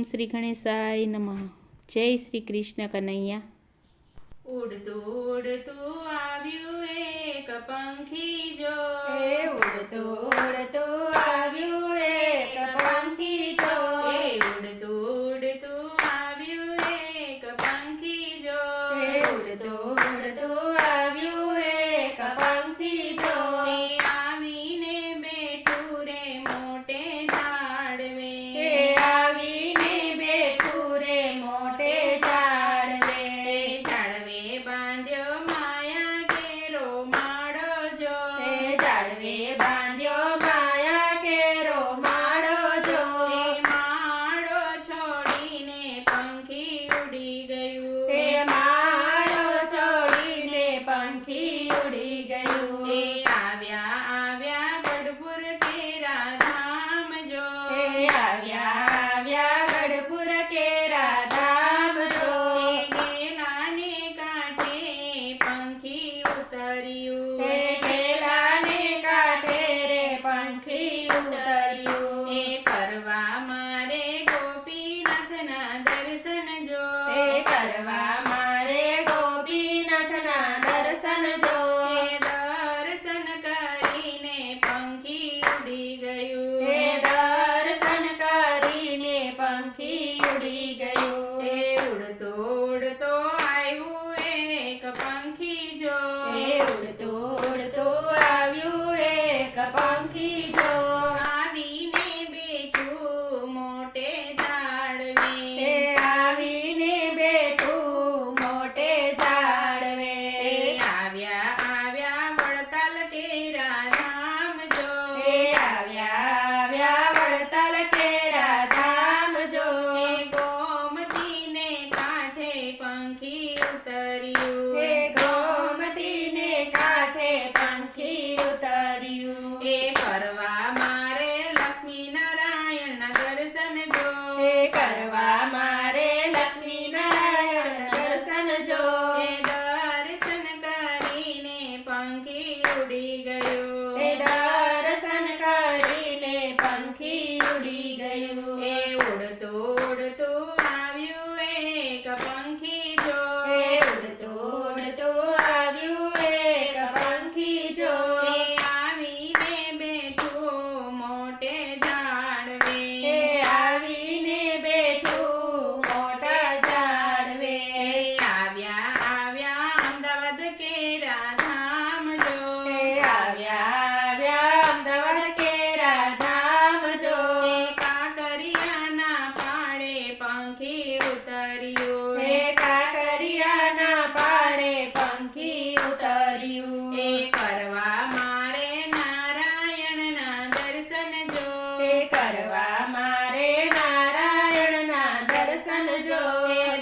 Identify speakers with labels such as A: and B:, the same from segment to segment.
A: શ્રી ગણેશાય નમઃ. જય શ્રી કૃષ્ણ કનૈયા.
B: ઉડતું ઉડતું આવ્યું એક પંખી જો,
C: ઉડતું ઉડતું આવ્યું એક પંખી જો,
B: ઉડતું ઉડતું આવ્યું એક પંખી જો,
C: ઉડતું ઉડતું આવ્યું એક પંખી જો,
B: આવીને બેઠું રે મોટે ઝાડવે,
C: આવીને બેઠું રે મોટે ઝાડવે,
B: ઝાડવે બાંધ્યો માયા કેરો માળો જો,
C: ઝાડવે બાંધ્યો માયા કેરો માળો જો,
B: માળો છોડીને પંખી ઉડી ગયું,
C: માળો છોડીને પંખી ઉડી ગયું,
B: આવ્યા આવ્યા ગઢપુર કેરા ધામ જો,
C: આવ્યા આવ્યા ગઢપુર કેરા ધામ જો,
B: ગેલાને કાંઠે પંખી ઉતર્યું,
C: ગેલાને કાંઠે રે પંખી ઉતર્યું,
B: કરવા મારે ગોપીનાથના દર્શન જો,
C: કરવા મારે ગોપીનાથના દર્શન જો,
B: દર્શન કરીને પંખી ઉડી ગયું,
C: દર્શન કરીને પંખી ઉડી ગયું,
B: ઉડતો ઉડતો આવ્યું એક પંખી જો,
C: ઉડતો ઉડતો આવ્યું એક પંખી જો,
B: આવીને બેઠું મોટે ઝાડવે,
C: આવીને બેઠું મોટે ઝાડવે,
B: આવ્યા આવ્યા વડતાલ કેરા ધામ જો,
C: આવ્યા આવ્યા વડતાલ કેરા ધામ જો,
B: ગોમતીને કાંઠે પંખી ઉતર્યું,
C: ગોમતીને કાંઠે પંખી ઉતર્યું,
B: કરવા મારે લક્ષ્મી નારાયણના દર્શન જો,
C: કરવા મારે લક્ષ્મી નારાયણ દર્શન જો,
B: દર્શન કરીને પંખી ઉડી ગયું,
C: દર્શન કરીને પંખી ઉડી ગયું,
B: ઉડતું ઉડતું આવ્યું એક પંખી જો,
C: ઉડતું ઉડતું આવ્યું એક પંખી જો,
B: આવીને બેઠું મોટે ઝાડવે,
C: આવીને બેઠું મોટા ઝાડવે,
B: આવ્યા આવ્યા અમદાવાદ કેરા ધામ જો,
C: આવ્યા આવ્યા અમદાવાદ કેરા ધામ જો,
B: કાંકરિયાના પાડે પંખી ઉતર્યું,
C: કાંકરિયાના પાડે પંખી ઉતર્યું,
B: કરવા મારે નારાયણના દર્શન જો,
C: કરવા મારે નારાયણના દર્શન જો,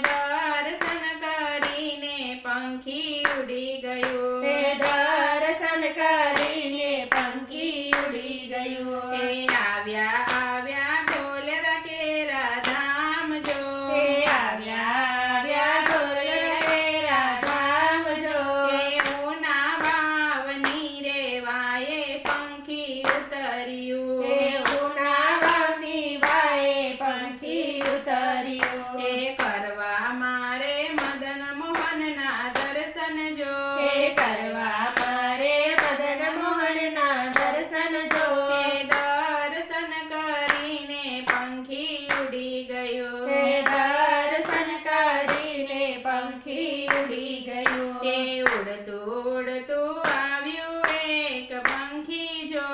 B: દર્શન કરીને પંખી ઉડી ગયું,
C: દર્શન કરીને પંખી ઉડી ગયું,
B: આવ્યા આવ્યા ઢોલેરા કેરા ધામ જો,
C: આવ્યા આવ્યા ઢોલર કેરા ધામ જો,
B: ઉના વાવની રે વાયે પંખી ઉતર્યું,
C: ઉના વાવની વાયે પંખી ઉતર્યું,
B: કરવા મારે મદન મોહનના દર્શન જો,
C: કરવા મારે મદન મોહનના દર્શન જો,
B: દર્શન કરીને પંખી ઉડી ગયું,
C: દર્શન કરીને પંખી ઉડી ગયું,
B: ઉડતું ઉડતું આવ્યું એક પંખી જો,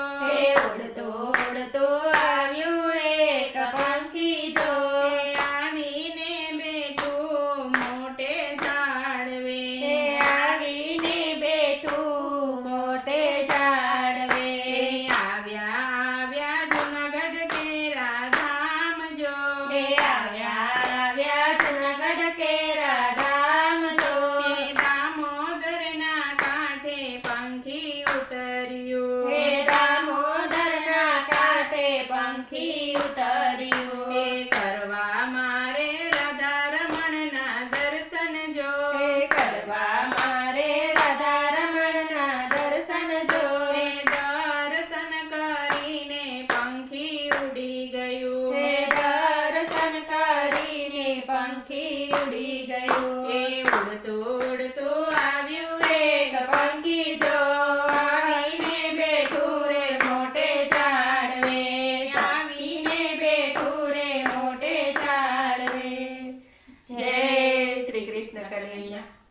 C: ઉડતું ઉડતું આવ્યું એક પંખી જો,
B: આવીને બેઠું મોટે ઝાડવે,
C: આવીને બેઠું મોટે ઝાડવે,
B: આવ્યા આવ્યા જુનાગઢ કેરા ધામ જો,
C: આવ્યા આવ્યા જૂનાગઢ કેરા ધામ જો,
B: દામોદરના કાંઠે પંખી ઉતર્યું,
C: દામોદરના કાંઠે પંખી ઉતર્યું,
B: કરવા મારે રાધા રમણના દર્શન જો,
C: કરવા મારે રાધા રમણના દર્શન જો,
B: દર્શન કરીને પંખી ઉડી ગયું,
C: દર્શન કરી કનૈયા